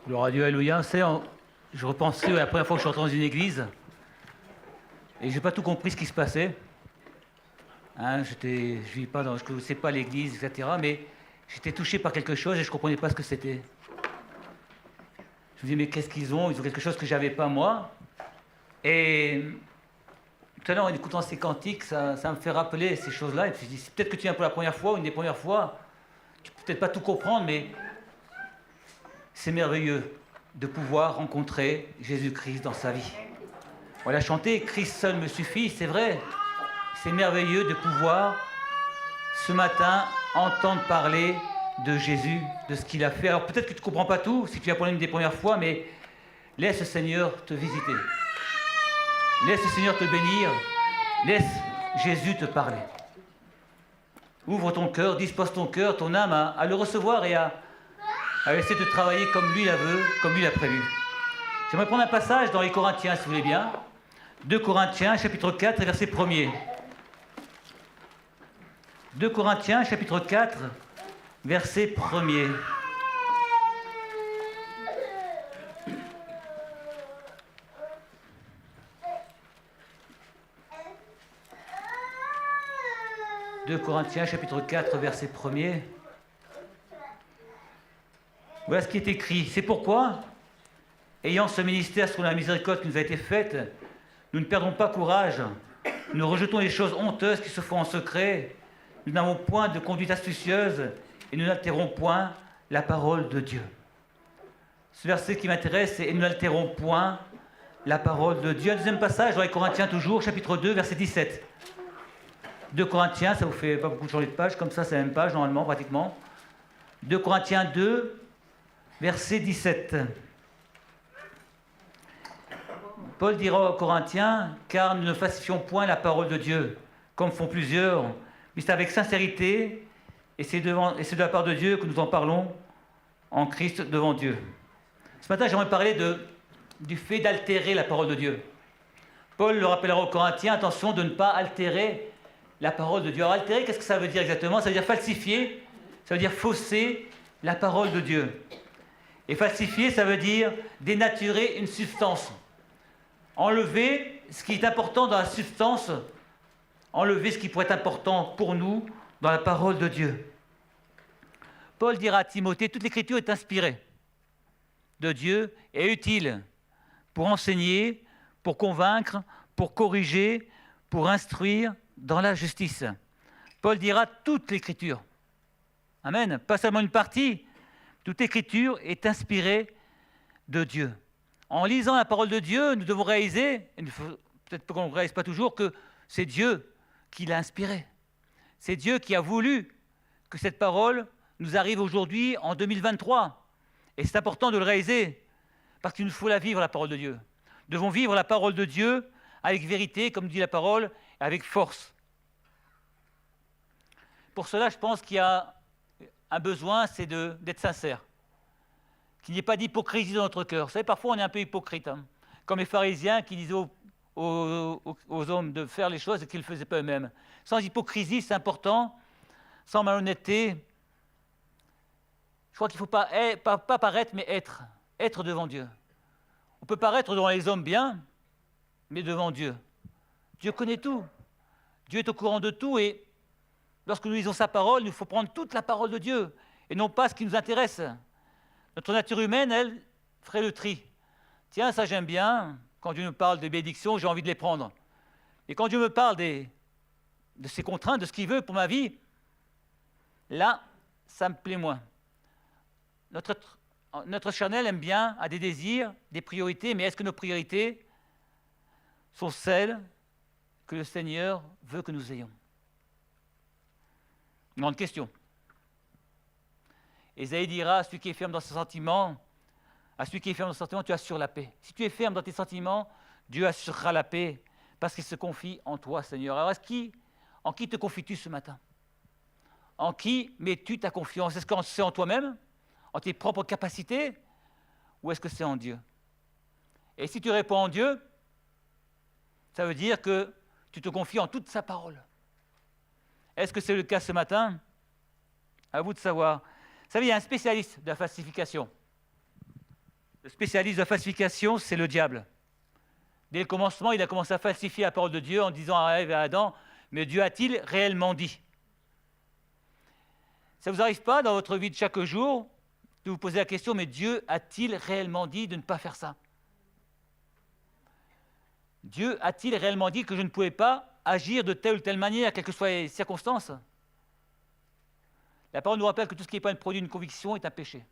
Gloire à Dieu, alléluia. Je repensais à la première fois que je suis rentré dans une église et je n'ai pas tout compris ce qui se passait. Je ne connaissais pas l'église, etc. Mais j'étais touché par quelque chose et je ne comprenais pas ce que c'était. Je me disais, mais qu'est-ce qu'ils ont? Ils ont quelque chose que je n'avais pas moi. Et tout à l'heure, en écoutant ces cantiques, ça me fait rappeler ces choses-là. Et puis je me dis, peut-être que tu viens pour la première fois, ou une des premières fois, tu ne peux peut-être pas tout comprendre, mais c'est merveilleux de pouvoir rencontrer Jésus-Christ dans sa vie. On l'a chanté, Christ seul me suffit, c'est vrai. C'est merveilleux de pouvoir, ce matin, entendre parler de Jésus, de ce qu'il a fait. Alors peut-être que tu ne comprends pas tout, si tu viens pour une des premières fois, mais laisse le Seigneur te visiter. Laisse le Seigneur te bénir. Laisse Jésus te parler. Ouvre ton cœur, dispose ton cœur, ton âme à le recevoir et à laisser te travailler comme lui la veut, comme lui l'a prévu. J'aimerais prendre un passage dans les Corinthiens, si vous voulez bien. 2 Corinthiens, chapitre 4, verset 1er. 2 Corinthiens, chapitre 4, verset 1er. « 2 Corinthiens, chapitre 4, verset 1er. Voilà ce qui est écrit. C'est pourquoi, ayant ce ministère selon la miséricorde qui nous a été faite, nous ne perdons pas courage. Nous rejetons les choses honteuses qui se font en secret. Nous n'avons point de conduite astucieuse et nous n'altérons point la parole de Dieu. Ce verset qui m'intéresse, c'est « Et nous n'altérons point la parole de Dieu ». Un deuxième passage dans les Corinthiens toujours, chapitre 2, verset 17. 2 Corinthiens, ça vous fait pas beaucoup changer de page, comme ça c'est la même page normalement, pratiquement. 2 Corinthiens 2, verset 17. Paul dira aux Corinthiens, « Car nous ne falsifions point la parole de Dieu, comme font plusieurs, mais c'est avec sincérité, et c'est de la part de Dieu que nous en parlons en Christ devant Dieu. » Ce matin, j'aimerais parler du fait d'altérer la parole de Dieu. Paul le rappellera aux Corinthiens, attention de ne pas altérer la parole de Dieu. Alors altérer, qu'est-ce que ça veut dire exactement? Ça veut dire falsifier, ça veut dire fausser la parole de Dieu. Et falsifier, ça veut dire dénaturer une substance. Enlever ce qui est important dans la substance, enlever ce qui pourrait être important pour nous dans la parole de Dieu. Paul dira à Timothée, toute l'écriture est inspirée de Dieu et utile pour enseigner, pour convaincre, pour corriger, pour instruire dans la justice. Paul dira toute l'écriture. Amen. Pas seulement une partie. Toute écriture est inspirée de Dieu. En lisant la parole de Dieu, nous devons réaliser, peut-être qu'on ne réalise pas toujours, que c'est Dieu qui l'a inspirée. C'est Dieu qui a voulu que cette parole nous arrive aujourd'hui en 2023. Et c'est important de le réaliser, parce qu'il nous faut la vivre, la parole de Dieu. Nous devons vivre la parole de Dieu avec vérité, comme dit la parole, et avec force. Pour cela, je pense qu'il y a un besoin, c'est d'être sincère. Qu'il n'y ait pas d'hypocrisie dans notre cœur. Vous savez, parfois on est un peu hypocrite, hein, comme les pharisiens qui disaient aux hommes de faire les choses et qu'ils ne le faisaient pas eux-mêmes. Sans hypocrisie, c'est important, sans malhonnêteté. Je crois qu'il ne faut pas paraître, mais être devant Dieu. On peut paraître devant les hommes bien, mais devant Dieu. Dieu connaît tout. Dieu est au courant de tout et lorsque nous lisons sa parole, il faut prendre toute la parole de Dieu et non pas ce qui nous intéresse. Notre nature humaine, elle, ferait le tri. Tiens, ça j'aime bien. Quand Dieu me parle des bénédictions, j'ai envie de les prendre. Et quand Dieu me parle de ses contraintes, de ce qu'il veut pour ma vie, là, ça me plaît moins. Notre charnel aime bien, a des désirs, des priorités, mais est-ce que nos priorités sont celles que le Seigneur veut que nous ayons? Une grande question. Ésaïe dira à celui qui est ferme dans ses sentiments, tu assures la paix. Si tu es ferme dans tes sentiments, Dieu assurera la paix parce qu'il se confie en toi, Seigneur. Alors, en qui te confies-tu ce matin? En qui mets-tu ta confiance? Est-ce que c'est en toi-même, en tes propres capacités, ou est-ce que c'est en Dieu? Et si tu réponds en Dieu, ça veut dire que tu te confies en toute sa parole. Est-ce que c'est le cas ce matin? À vous de savoir. Vous savez, il y a un spécialiste de la falsification. Le spécialiste de la falsification, c'est le diable. Dès le commencement, il a commencé à falsifier la parole de Dieu en disant à Ève et à Adam, mais Dieu a-t-il réellement dit? Ça ne vous arrive pas dans votre vie de chaque jour de vous poser la question, mais Dieu a-t-il réellement dit de ne pas faire ça? Dieu a-t-il réellement dit que je ne pouvais pas agir de telle ou telle manière, quelles que soient les circonstances? La parole nous rappelle que tout ce qui n'est pas un produit d'une conviction est un péché.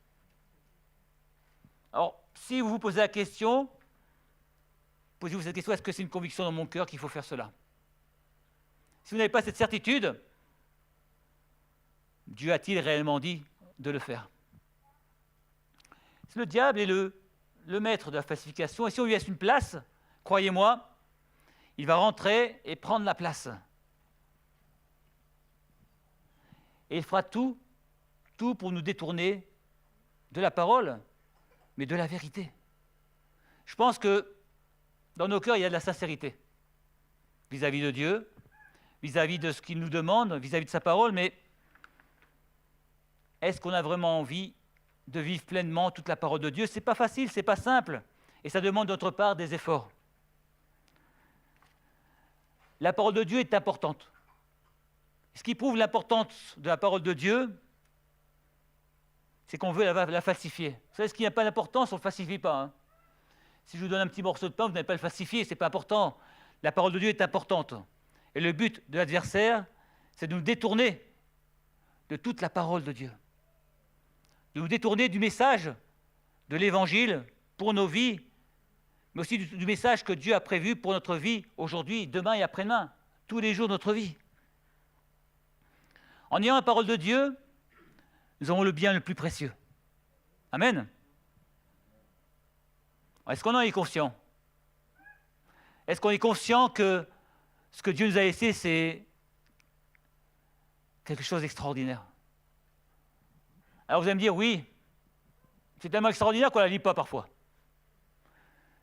Alors, si vous vous posez la question, posez-vous cette question, est-ce que c'est une conviction dans mon cœur qu'il faut faire cela? Si vous n'avez pas cette certitude, Dieu a-t-il réellement dit de le faire? Le diable est le maître de la falsification, et si on lui laisse une place, croyez-moi, il va rentrer et prendre la place. Et il fera tout pour nous détourner de la parole, mais de la vérité. Je pense que dans nos cœurs, il y a de la sincérité vis-à-vis de Dieu, vis-à-vis de ce qu'il nous demande, vis-à-vis de sa parole, mais est-ce qu'on a vraiment envie de vivre pleinement toute la parole de Dieu? Ce n'est pas facile, ce n'est pas simple, et ça demande d'autre part des efforts. La parole de Dieu est importante. Ce qui prouve l'importance de la parole de Dieu, c'est qu'on veut la falsifier. Vous savez, ce qui n'a pas d'importance, on ne le falsifie pas. Hein. Si je vous donne un petit morceau de pain, vous n'allez pas le falsifier, ce n'est pas important. La parole de Dieu est importante. Et le but de l'adversaire, c'est de nous détourner de toute la parole de Dieu. De nous détourner du message de l'Évangile pour nos vies, mais aussi du message que Dieu a prévu pour notre vie aujourd'hui, demain et après-demain, tous les jours de notre vie. En ayant la parole de Dieu, nous avons le bien le plus précieux. Amen. Est-ce qu'on en est conscient? Est-ce qu'on est conscient que ce que Dieu nous a laissé, c'est quelque chose d'extraordinaire? Alors vous allez me dire, oui, c'est tellement extraordinaire qu'on ne la lit pas parfois.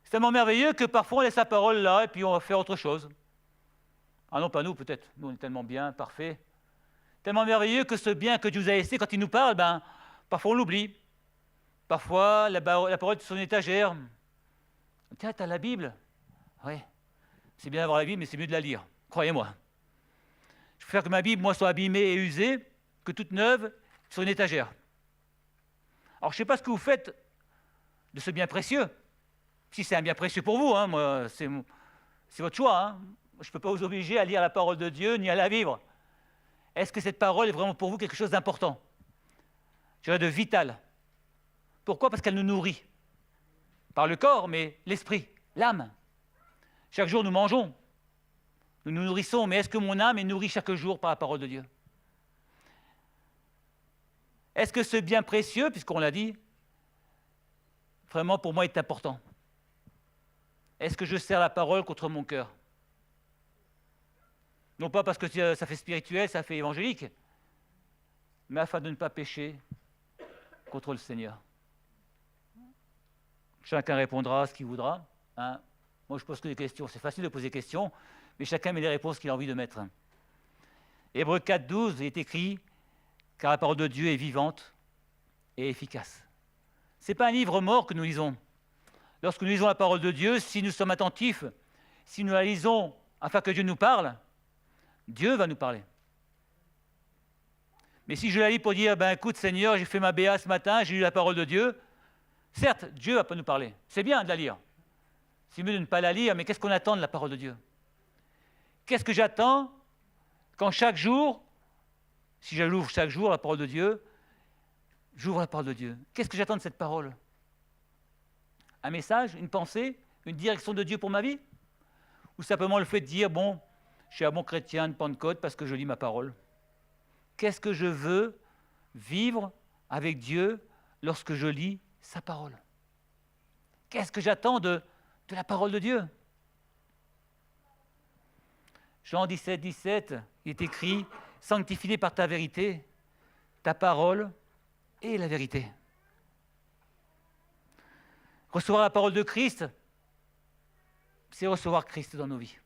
C'est tellement merveilleux que parfois on laisse la parole là et puis on va faire autre chose. Ah non, pas nous peut-être, nous on est tellement bien, parfait. Tellement merveilleux que ce bien que Dieu nous a laissé, quand il nous parle, parfois on l'oublie. Parfois la parole est sur son étagère. Tiens, tu as la Bible? Oui, c'est bien d'avoir la Bible, mais c'est mieux de la lire, croyez-moi. Je préfère que ma Bible, moi, soit abîmée et usée que toute neuve sur une étagère. Alors, je ne sais pas ce que vous faites de ce bien précieux. Si c'est un bien précieux pour vous, hein, moi, c'est votre choix. Hein. Je ne peux pas vous obliger à lire la parole de Dieu ni à la vivre. Est-ce que cette parole est vraiment pour vous quelque chose d'important? Je dirais de vital. Pourquoi? Parce qu'elle nous nourrit. Par le corps, mais l'esprit, l'âme. Chaque jour, nous mangeons. Nous nous nourrissons, mais est-ce que mon âme est nourrie chaque jour par la parole de Dieu? Est-ce que ce bien précieux, puisqu'on l'a dit, vraiment pour moi est important? Est-ce que je sers la parole contre mon cœur? Non pas parce que ça fait spirituel, ça fait évangélique, mais afin de ne pas pécher contre le Seigneur. Chacun répondra ce qu'il voudra. Hein. Moi, je pose que des questions. C'est facile de poser des questions, mais chacun met les réponses qu'il a envie de mettre. Hébreux 4,12 est écrit « Car la parole de Dieu est vivante et efficace ». Ce n'est pas un livre mort que nous lisons. Lorsque nous lisons la parole de Dieu, si nous sommes attentifs, si nous la lisons afin que Dieu nous parle, Dieu va nous parler. Mais si je la lis pour dire « Écoute Seigneur, j'ai fait ma BA ce matin, j'ai lu la parole de Dieu », certes, Dieu ne va pas nous parler. C'est bien de la lire. C'est mieux de ne pas la lire, mais qu'est-ce qu'on attend de la parole de Dieu? Qu'est-ce que j'attends quand chaque jour, si j'ouvre chaque jour la parole de Dieu, j'ouvre la parole de Dieu. Qu'est-ce que j'attends de cette parole? Un message, une pensée, une direction de Dieu pour ma vie? Ou simplement le fait de dire, bon, je suis un bon chrétien de Pentecôte parce que je lis ma parole? Qu'est-ce que je veux vivre avec Dieu lorsque je lis sa parole? Qu'est-ce que j'attends de la parole de Dieu? Jean 17, 17, il est écrit « Sanctifie-les par ta vérité, ta parole est la vérité ». Recevoir la parole de Christ, c'est recevoir Christ dans nos vies.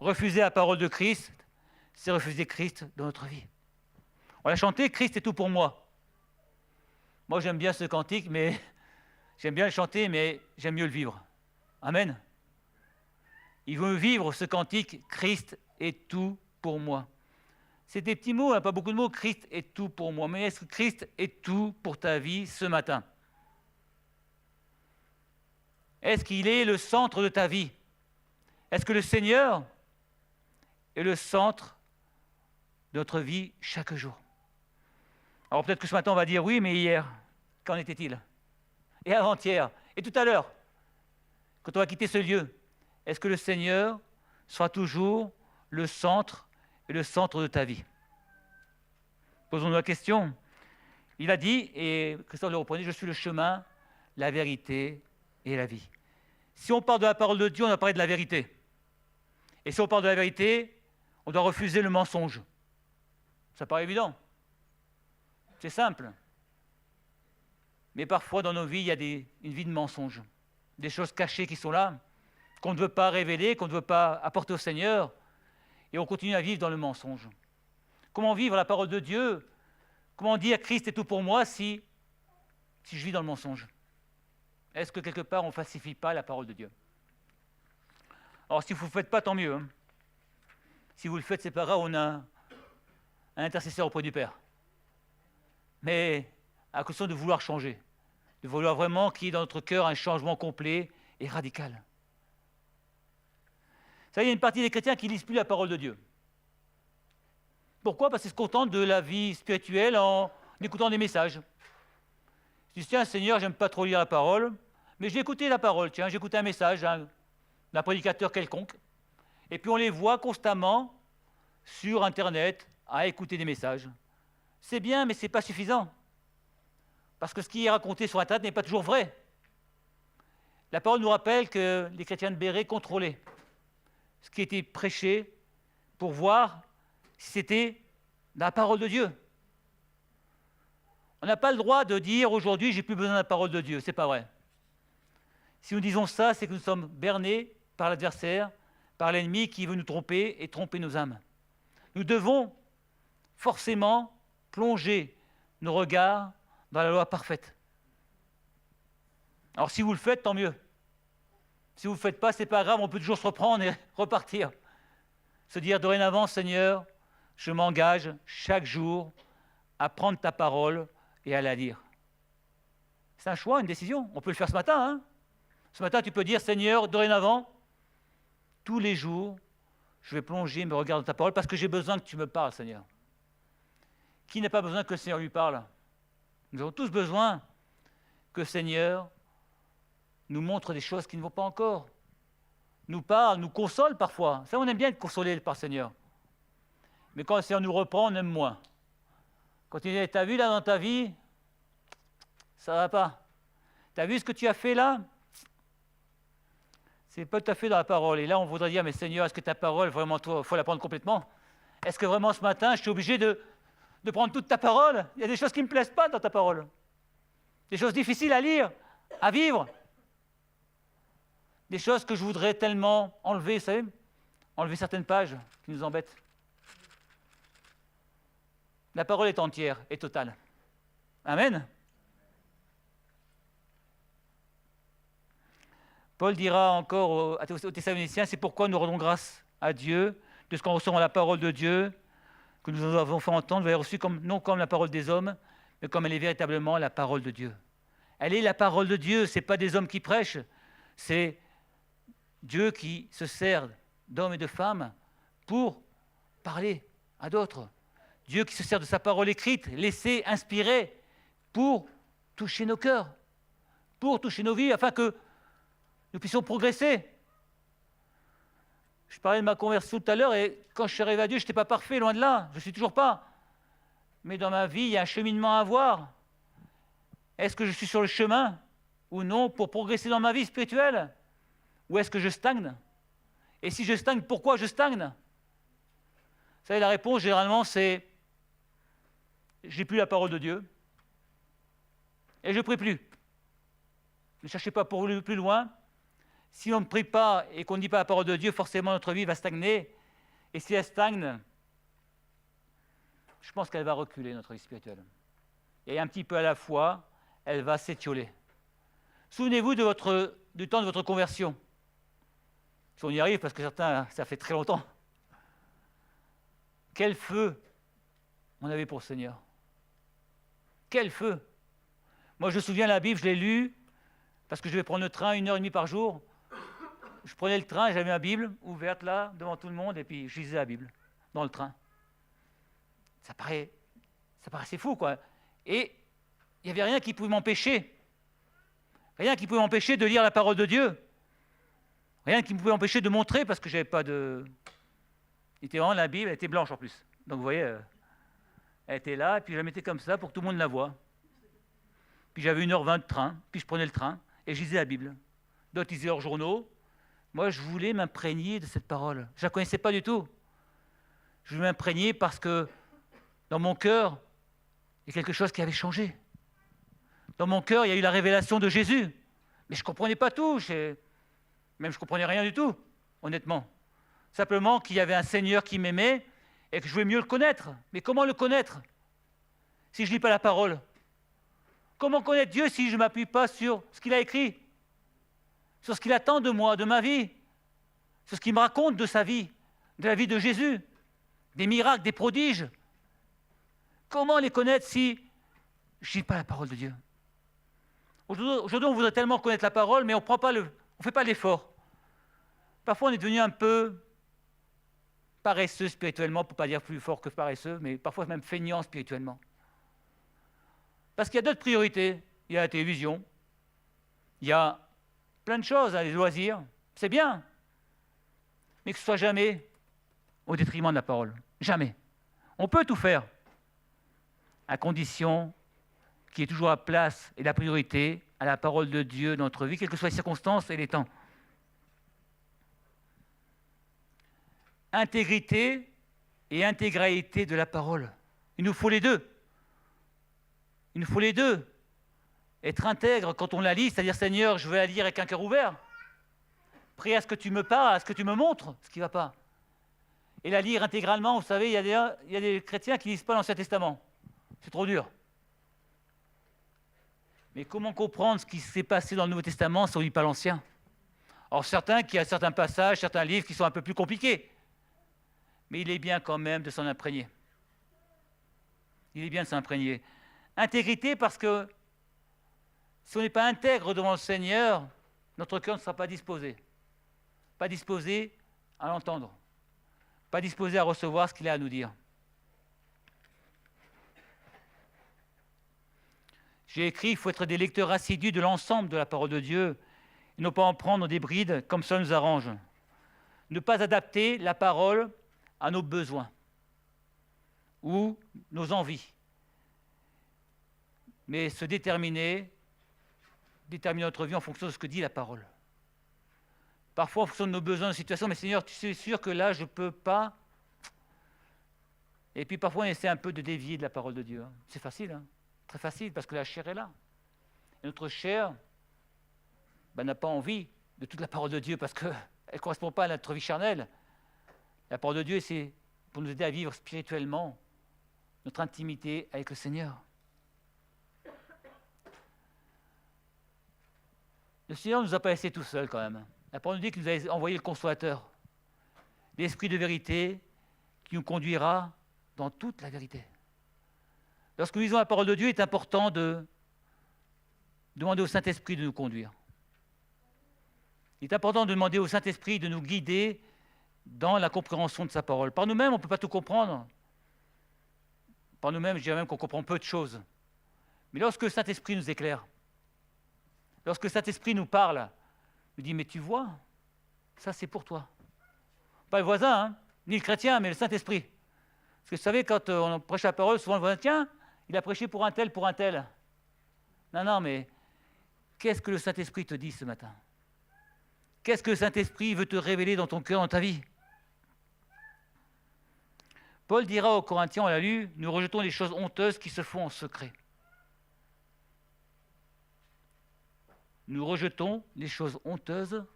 Refuser la parole de Christ, c'est refuser Christ dans notre vie. On a chanté « Christ est tout pour moi ». Moi, j'aime bien ce cantique, mais J'aime bien le chanter, mais j'aime mieux le vivre. Amen. Il veut vivre ce cantique, Christ est tout pour moi. C'est des petits mots, pas beaucoup de mots, Christ est tout pour moi. Mais est-ce que Christ est tout pour ta vie ce matin? Est-ce qu'il est le centre de ta vie? Est-ce que le Seigneur est le centre de notre vie chaque jour? Alors peut-être que ce matin on va dire oui, mais hier, qu'en était-il? Et avant-hier? Et tout à l'heure? Quand on va quitter ce lieu, est-ce que le Seigneur sera toujours le centre et le centre de ta vie? Posons-nous la question. Il a dit, et Christophe le reprenait, je suis le chemin, la vérité et la vie. Si on parle de la parole de Dieu, on va parler de la vérité. Et si on parle de la vérité, on doit refuser le mensonge. Ça paraît évident. C'est simple. Mais parfois, dans nos vies, il y a une vie de mensonge. Des choses cachées qui sont là, qu'on ne veut pas révéler, qu'on ne veut pas apporter au Seigneur, et on continue à vivre dans le mensonge. Comment vivre la parole de Dieu? Comment dire Christ est tout pour moi si je vis dans le mensonge? Est-ce que quelque part on ne falsifie pas la parole de Dieu? Alors si vous ne le faites pas, tant mieux. Hein. Si vous le faites, c'est pas grave, on a un intercesseur auprès du Père. Mais à condition de vouloir changer, de vouloir vraiment qu'il y ait dans notre cœur un changement complet et radical. Ça, il y a une partie des chrétiens qui ne lisent plus la parole de Dieu. Pourquoi? Parce qu'ils se contentent de la vie spirituelle en écoutant des messages. Ils disent, tiens, Seigneur, j'aime pas trop lire la parole, mais j'ai écouté la parole, tiens, j'ai écouté un message d'un prédicateur quelconque. Et puis on les voit constamment sur Internet à écouter des messages. C'est bien, mais ce n'est pas suffisant. Parce que ce qui est raconté sur Internet n'est pas toujours vrai. La parole nous rappelle que les chrétiens de Béret contrôlaient ce qui était prêché pour voir si c'était la parole de Dieu. On n'a pas le droit de dire aujourd'hui j'ai plus besoin de la parole de Dieu, c'est pas vrai. Si nous disons ça, c'est que nous sommes bernés par l'adversaire, par l'ennemi qui veut nous tromper et tromper nos âmes. Nous devons forcément plonger nos regards dans la loi parfaite. Alors si vous le faites, tant mieux. Si vous ne le faites pas, c'est pas grave, on peut toujours se reprendre et repartir. Se dire dorénavant, Seigneur, je m'engage chaque jour à prendre ta parole et à la lire. C'est un choix, une décision. On peut le faire ce matin. Hein. Ce matin, tu peux dire, Seigneur, dorénavant, tous les jours, je vais plonger mes regards dans ta parole parce que j'ai besoin que tu me parles, Seigneur. Qui n'a pas besoin que le Seigneur lui parle? Nous avons tous besoin que le Seigneur nous montre des choses qui ne vont pas encore. Nous parle, nous console parfois. Ça, on aime bien être consolé par le Seigneur. Mais quand le Seigneur nous reprend, on aime moins. Quand il dit, t'as vu là dans ta vie, ça ne va pas. T'as vu ce que tu as fait là? C'est pas tout à fait dans la parole. Et là, on voudrait dire, mais Seigneur, est-ce que ta parole, vraiment, il faut la prendre complètement? Est-ce que vraiment ce matin, je suis obligé de prendre toute ta parole? Il y a des choses qui ne me plaisent pas dans ta parole. Des choses difficiles à lire, à vivre. Des choses que je voudrais tellement enlever, vous savez? Enlever certaines pages qui nous embêtent. La parole est entière et totale. Amen. Paul dira encore aux Thessaloniciens, c'est pourquoi nous rendons grâce à Dieu de ce qu'on reçoit la parole de Dieu, que nous avons fait entendre, vous l'avez reçue non comme la parole des hommes, mais comme elle est véritablement la parole de Dieu. Elle est la parole de Dieu, ce n'est pas des hommes qui prêchent, c'est Dieu qui se sert d'hommes et de femmes pour parler à d'autres. Dieu qui se sert de sa parole écrite, laissée, inspirée, pour toucher nos cœurs, pour toucher nos vies, afin que nous puissions progresser. Je parlais de ma conversion tout à l'heure, et quand je suis arrivé à Dieu, je n'étais pas parfait, loin de là, je ne suis toujours pas. Mais dans ma vie, il y a un cheminement à avoir. Est-ce que je suis sur le chemin ou non pour progresser dans ma vie spirituelle? Ou est-ce que je stagne? Et si je stagne, pourquoi je stagne? Vous savez, la réponse, généralement, c'est « j'ai plus la parole de Dieu et je ne prie plus ». Ne cherchez pas pour aller plus loin. Si on ne prie pas et qu'on ne dit pas la parole de Dieu, forcément notre vie va stagner. Et si elle stagne, je pense qu'elle va reculer, notre vie spirituelle. Et un petit peu à la fois, elle va s'étioler. Souvenez-vous du temps de votre conversion. Si on y arrive, parce que certains, ça fait très longtemps. Quel feu on avait pour le Seigneur. Quel feu! Moi, je me souviens, la Bible, je l'ai lue, parce que je vais prendre le train 1h30 par jour. Je prenais le train, j'avais ma Bible ouverte là, devant tout le monde, et puis je lisais la Bible, dans le train. Ça paraissait fou, quoi. Et il n'y avait rien qui pouvait m'empêcher. Rien qui pouvait m'empêcher de lire la parole de Dieu. Rien qui me pouvait m'empêcher de montrer, parce que j'avais pas de... C'était vraiment la Bible, elle était blanche en plus. Donc vous voyez, elle était là, et puis je la mettais comme ça pour que tout le monde la voie. Puis j'avais 1h20 de train, puis je prenais le train, et je lisais la Bible. D'autres lisaient leurs journaux. Moi, je voulais m'imprégner de cette parole. Je ne la connaissais pas du tout. Je voulais m'imprégner parce que dans mon cœur, il y a quelque chose qui avait changé. Dans mon cœur, il y a eu la révélation de Jésus. Mais je ne comprenais pas tout. Même je ne comprenais rien du tout, honnêtement. Simplement qu'il y avait un Seigneur qui m'aimait et que je voulais mieux le connaître. Mais comment le connaître si je ne lis pas la parole? Comment connaître Dieu si je ne m'appuie pas sur ce qu'il a écrit, sur ce qu'il attend de moi, de ma vie, sur ce qu'il me raconte de sa vie, de la vie de Jésus, des miracles, des prodiges? Comment les connaître si je ne lis pas la parole de Dieu? Aujourd'hui, on voudrait tellement connaître la parole, mais on ne fait pas l'effort. Parfois, on est devenu un peu paresseux spirituellement, pour ne pas dire plus fort que paresseux, mais parfois même feignant spirituellement. Parce qu'il y a d'autres priorités. Il y a la télévision, il y a plein de choses, les loisirs, c'est bien. Mais que ce soit jamais au détriment de la parole. Jamais. On peut tout faire, à condition qu'il y ait toujours la place et la priorité à la parole de Dieu dans notre vie, quelles que soient les circonstances et les temps. Intégrité et intégralité de la parole. Il nous faut les deux. Il nous faut les deux. Être intègre quand on la lit, c'est-à-dire, Seigneur, je veux la lire avec un cœur ouvert, prêt à ce que tu me parles, à ce que tu me montres ce qui ne va pas. Et la lire intégralement, vous savez, il y a des chrétiens qui ne lisent pas l'Ancien Testament. C'est trop dur. Mais comment comprendre ce qui s'est passé dans le Nouveau Testament si on ne lit pas l'Ancien? Alors il y a certains passages, certains livres qui sont un peu plus compliqués. Mais il est bien quand même de s'en imprégner. Il est bien de s'en imprégner. Intégrité parce que si on n'est pas intègre devant le Seigneur, notre cœur ne sera pas disposé. Pas disposé à l'entendre. Pas disposé à recevoir ce qu'il a à nous dire. J'ai écrit, il faut être des lecteurs assidus de l'ensemble de la parole de Dieu, et ne pas en prendre des brides comme ça nous arrange. Ne pas adapter la parole à nos besoins ou nos envies, mais se déterminer notre vie en fonction de ce que dit la parole. Parfois en fonction de nos besoins, de situation, mais Seigneur, tu es sûr que là, je ne peux pas. Et puis parfois on essaie un peu de dévier de la parole de Dieu. C'est facile, hein, très facile, parce que la chair est là. Et notre chair n'a pas envie de toute la parole de Dieu, parce qu'elle ne correspond pas à notre vie charnelle. La parole de Dieu, c'est pour nous aider à vivre spirituellement notre intimité avec le Seigneur. Le Seigneur ne nous a pas laissés tout seuls quand même. La parole nous dit qu'il nous a envoyé le Consolateur, l'Esprit de vérité qui nous conduira dans toute la vérité. Lorsque nous lisons la parole de Dieu, il est important de demander au Saint-Esprit de nous conduire. Il est important de demander au Saint-Esprit de nous guider dans la compréhension de sa parole. Par nous-mêmes, on ne peut pas tout comprendre. Par nous-mêmes, je dirais même qu'on comprend peu de choses. Mais lorsque le Saint-Esprit nous éclaire, lorsque le Saint-Esprit nous parle, nous dit, mais tu vois, ça c'est pour toi. Pas le voisin, hein, ni le chrétien, mais le Saint-Esprit. Parce que vous savez, quand on prêche la parole, souvent le voisin, tiens, il a prêché pour un tel, pour un tel. Non, mais qu'est-ce que le Saint-Esprit te dit ce matin? Qu'est-ce que le Saint-Esprit veut te révéler dans ton cœur, dans ta vie? Paul dira aux Corinthiens, on l'a lu, nous rejetons les choses honteuses qui se font en secret. Nous rejetons les choses honteuses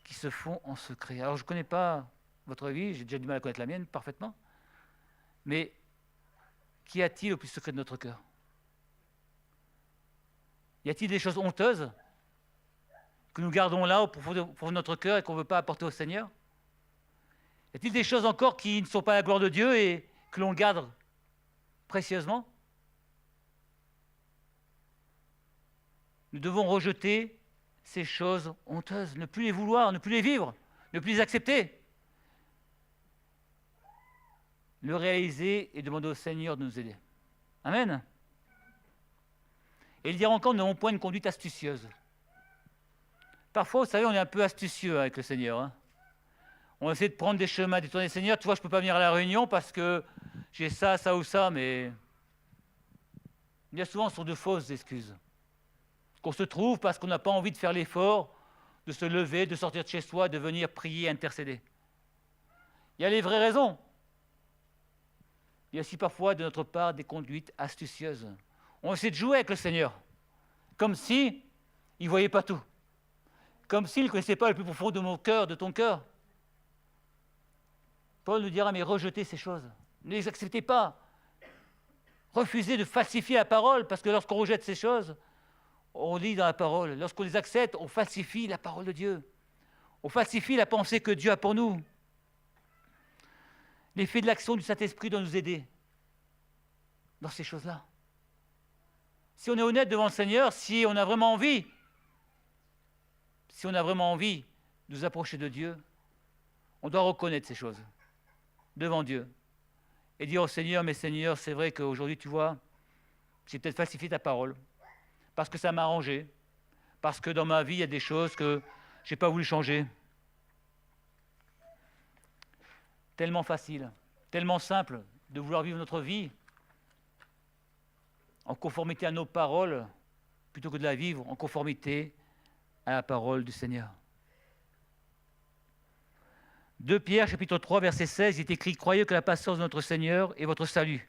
qui se font en secret. Alors, je ne connais pas votre vie, j'ai déjà du mal à connaître la mienne parfaitement, mais qu'y a-t-il au plus secret de notre cœur? Y a-t-il des choses honteuses que nous gardons là au profond de notre cœur et qu'on ne veut pas apporter au Seigneur? Y a-t-il des choses encore qui ne sont pas la gloire de Dieu et que l'on garde précieusement? Nous devons rejeter ces choses honteuses, ne plus les vouloir, ne plus les vivre, ne plus les accepter. Le réaliser et demander au Seigneur de nous aider. Amen. Et il dira encore, nous n'avons point une conduite astucieuse. Parfois, vous savez, on est un peu astucieux avec le Seigneur. Hein. On essaie de prendre des chemins détournés. Seigneur, tu vois, je ne peux pas venir à la réunion parce que j'ai ça, ça ou ça, mais bien souvent, ce sont de fausses excuses. Qu'on se trouve parce qu'on n'a pas envie de faire l'effort, de se lever, de sortir de chez soi, de venir prier, intercéder. Il y a les vraies raisons. Il y a aussi parfois de notre part des conduites astucieuses. On essaie de jouer avec le Seigneur, comme si il ne voyait pas tout, comme s'il ne connaissait pas le plus profond de mon cœur, de ton cœur. Paul nous dira, mais rejetez ces choses, ne les acceptez pas. Refusez de falsifier la parole, parce que lorsqu'on rejette ces choses, on lit dans la parole. Lorsqu'on les accepte, on falsifie la parole de Dieu. On falsifie la pensée que Dieu a pour nous. L'effet de l'action du Saint-Esprit doit nous aider dans ces choses-là. Si on est honnête devant le Seigneur, si on a vraiment envie de nous approcher de Dieu, on doit reconnaître ces choses devant Dieu et dire au Seigneur, mais Seigneur, c'est vrai qu'aujourd'hui, tu vois, j'ai peut-être falsifié ta parole parce que ça m'a arrangé, parce que dans ma vie, il y a des choses que je n'ai pas voulu changer. Tellement facile, tellement simple de vouloir vivre notre vie en conformité à nos paroles, plutôt que de la vivre en conformité à la parole du Seigneur. 2 Pierre, chapitre 3, verset 16, il est écrit « Croyez que la patience de notre Seigneur est votre salut. »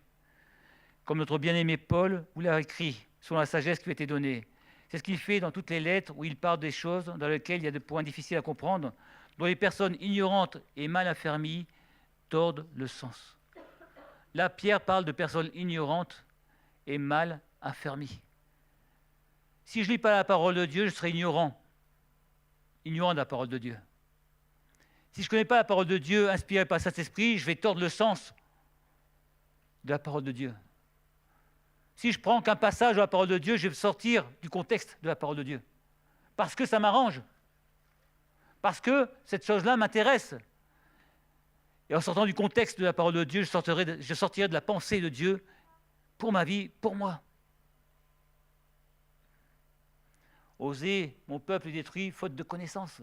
Comme notre bien-aimé Paul vous l'a écrit, selon la sagesse qui lui a été donnée. C'est ce qu'il fait dans toutes les lettres où il parle des choses dans lesquelles il y a des points difficiles à comprendre, dont les personnes ignorantes et mal affermies tordent le sens. Là, Pierre parle de personnes ignorantes et mal affermies. Si je ne lis pas la parole de Dieu, je serai ignorant de la parole de Dieu. Si je ne connais pas la parole de Dieu inspirée par Saint-Esprit, je vais tordre le sens de la parole de Dieu. Si je prends qu'un passage de la parole de Dieu, je vais sortir du contexte de la parole de Dieu. Parce que ça m'arrange. Parce que cette chose-là m'intéresse. Et en sortant du contexte de la parole de Dieu, je sortirai de la pensée de Dieu pour ma vie, pour moi. Osez, mon peuple est détruit faute de connaissance.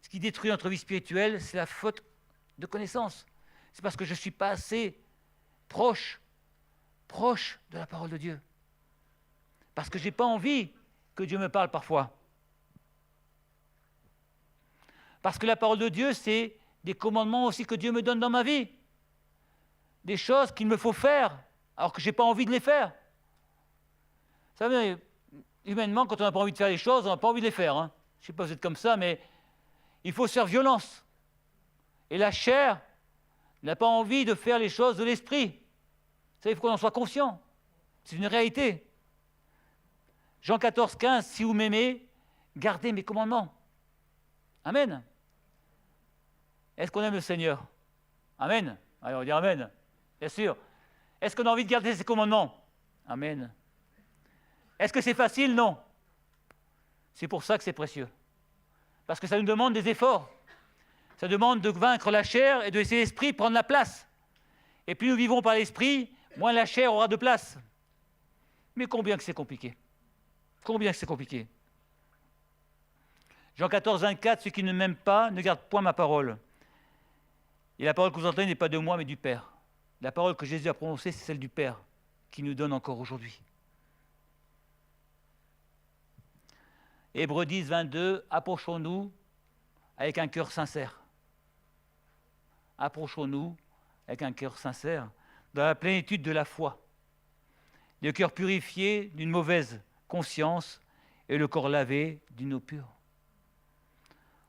Ce qui détruit notre vie spirituelle, c'est la faute de connaissance. C'est parce que je ne suis pas assez proche de la parole de Dieu. Parce que je n'ai pas envie que Dieu me parle parfois. Parce que la parole de Dieu, c'est des commandements aussi que Dieu me donne dans ma vie. Des choses qu'il me faut faire, alors que je n'ai pas envie de les faire. Vous savez, humainement, quand on n'a pas envie de faire les choses, on n'a pas envie de les faire. Hein. Je ne sais pas si vous êtes comme ça, mais il faut se faire violence. Et la chair n'a pas envie de faire les choses de l'esprit. Ça, il faut qu'on en soit conscient. C'est une réalité. Jean 14, 15, si vous m'aimez, gardez mes commandements. Amen. Est-ce qu'on aime le Seigneur? Amen. Allez, on va dire Amen. Bien sûr. Est-ce qu'on a envie de garder ses commandements? Amen. Est-ce que c'est facile? Non. C'est pour ça que c'est précieux. Parce que ça nous demande des efforts. Ça demande de vaincre la chair et de laisser l'esprit prendre la place. Et plus nous vivons par l'esprit, moins la chair aura de place. Mais combien que c'est compliqué. Combien que c'est compliqué. Jean 14, 24, ceux qui ne m'aiment pas ne gardent point ma parole. Et la parole que vous entendez n'est pas de moi, mais du Père. La parole que Jésus a prononcée, c'est celle du Père, qui nous donne encore aujourd'hui. Hébreux 10, 22, approchons-nous avec un cœur sincère. Approchons-nous avec un cœur sincère, dans la plénitude de la foi. Le cœur purifié d'une mauvaise conscience et le corps lavé d'une eau pure.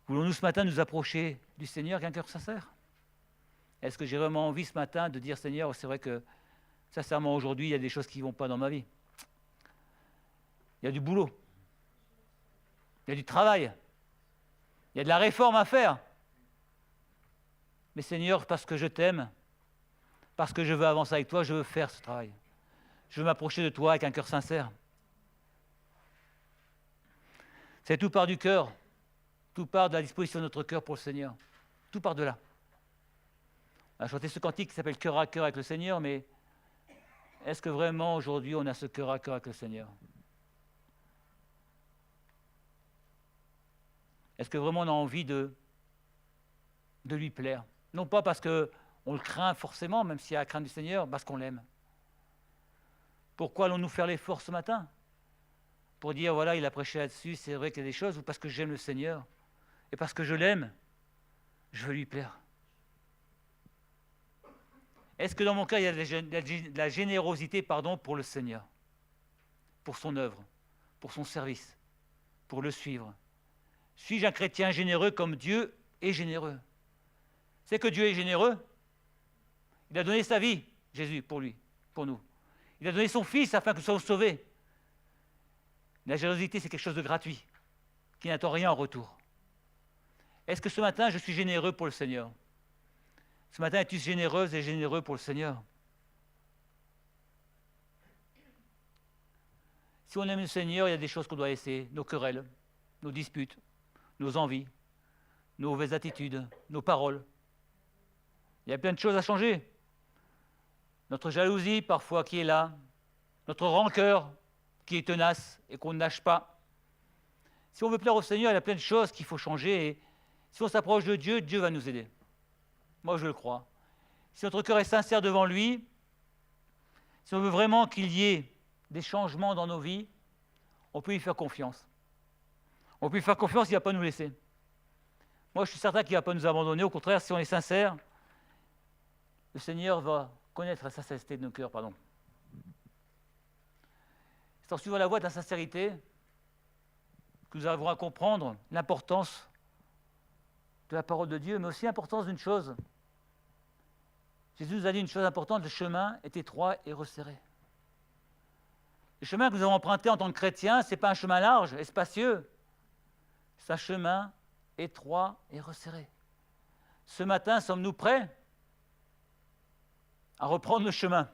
Voulons-nous ce matin nous approcher du Seigneur avec un cœur sincère? Est-ce que j'ai vraiment envie ce matin de dire, Seigneur, c'est vrai que, sincèrement, aujourd'hui, il y a des choses qui ne vont pas dans ma vie. Il y a du boulot. Il y a du travail. Il y a de la réforme à faire. Mais Seigneur, parce que je t'aime, parce que je veux avancer avec toi, je veux faire ce travail. Je veux m'approcher de toi avec un cœur sincère. C'est tout part du cœur. Tout part de la disposition de notre cœur pour le Seigneur. Tout part de là. On a chanté ce cantique qui s'appelle « Cœur à cœur avec le Seigneur », mais est-ce que vraiment aujourd'hui on a ce cœur à cœur avec le Seigneur? Est-ce que vraiment on a envie de lui plaire? Non pas parce qu'on le craint forcément, même s'il y a la crainte du Seigneur, parce qu'on l'aime. Pourquoi allons-nous faire l'effort ce matin? Pour dire, voilà, il a prêché là-dessus, c'est vrai qu'il y a des choses, ou parce que j'aime le Seigneur, et parce que je l'aime, je veux lui plaire. Est-ce que dans mon cas, il y a de la générosité pour le Seigneur, pour son œuvre, pour son service, pour le suivre? Suis-je un chrétien généreux comme Dieu est généreux? C'est que Dieu est généreux. Il a donné sa vie, Jésus, pour lui, pour nous. Il a donné son Fils afin que nous soyons sauvés. La générosité, c'est quelque chose de gratuit, qui n'attend rien en retour. Est-ce que ce matin, je suis généreux pour le Seigneur? Ce matin, es-tu généreuse et généreux pour le Seigneur? Si on aime le Seigneur, il y a des choses qu'on doit laisser, nos querelles, nos disputes, nos envies, nos mauvaises attitudes, nos paroles. Il y a plein de choses à changer. Notre jalousie, parfois, qui est là, notre rancœur, qui est tenace et qu'on ne lâche pas. Si on veut plaire au Seigneur, il y a plein de choses qu'il faut changer. Et si on s'approche de Dieu, Dieu va nous aider. Moi, je le crois. Si notre cœur est sincère devant lui, si on veut vraiment qu'il y ait des changements dans nos vies, on peut lui faire confiance. On peut lui faire confiance, il ne va pas nous laisser. Moi, je suis certain qu'il ne va pas nous abandonner. Au contraire, si on est sincère, le Seigneur va connaître la sincérité de nos cœurs. C'est en suivant la voie de la sincérité que nous arriverons à comprendre l'importance de la parole de Dieu, mais aussi l'importance d'une chose. Jésus nous a dit une chose importante, le chemin est étroit et resserré. Le chemin que nous avons emprunté en tant que chrétiens, ce n'est pas un chemin large et spacieux, c'est un chemin étroit et resserré. Ce matin, sommes-nous prêts à reprendre le chemin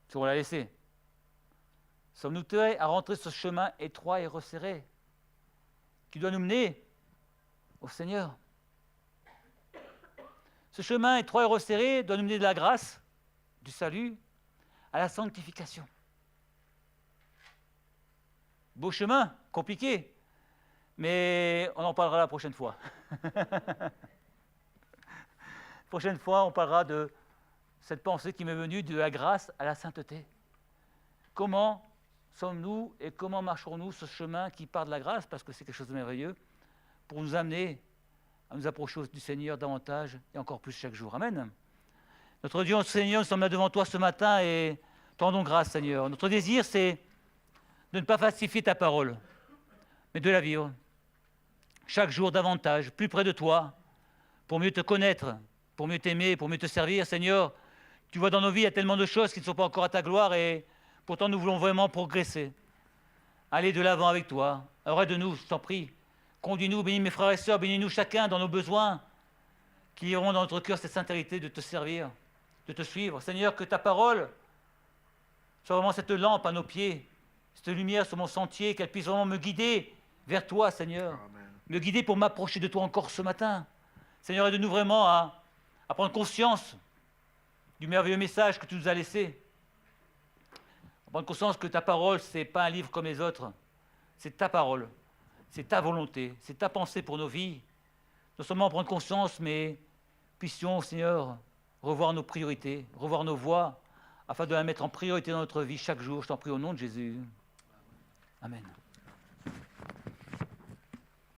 si on l'a laissé? Sommes-nous prêts à rentrer sur ce chemin étroit et resserré qui doit nous mener au Seigneur? Ce chemin étroit et resserré doit nous mener de la grâce, du salut, à la sanctification. Beau chemin, compliqué, mais on en parlera la prochaine fois. La prochaine fois, on parlera de cette pensée qui m'est venue de la grâce à la sainteté. Comment sommes-nous et comment marcherons-nous ce chemin qui part de la grâce, parce que c'est quelque chose de merveilleux, pour nous amener à nous approcher du Seigneur davantage et encore plus chaque jour. Amen. Notre Dieu, notre Seigneur, nous sommes là devant toi ce matin et rendons grâce, Seigneur. Notre désir, c'est de ne pas falsifier ta parole, mais de la vivre. Chaque jour davantage, plus près de toi, pour mieux te connaître, pour mieux t'aimer, pour mieux te servir. Seigneur, tu vois dans nos vies, il y a tellement de choses qui ne sont pas encore à ta gloire et pourtant nous voulons vraiment progresser. Aller de l'avant avec toi. Alors aide-nous, je t'en prie. Conduis-nous, bénis mes frères et sœurs, bénis-nous chacun dans nos besoins, qui auront dans notre cœur cette sincérité de te servir, de te suivre. Seigneur, que ta parole soit vraiment cette lampe à nos pieds, cette lumière sur mon sentier, qu'elle puisse vraiment me guider vers toi, Seigneur. Amen. Me guider pour m'approcher de toi encore ce matin. Seigneur, aide-nous vraiment à prendre conscience du merveilleux message que tu nous as laissé. À prendre conscience que ta parole, ce n'est pas un livre comme les autres. C'est ta parole. C'est ta volonté, c'est ta pensée pour nos vies. Non seulement en prendre conscience, mais puissions, Seigneur, revoir nos priorités, revoir nos voies, afin de la mettre en priorité dans notre vie chaque jour. Je t'en prie au nom de Jésus. Amen.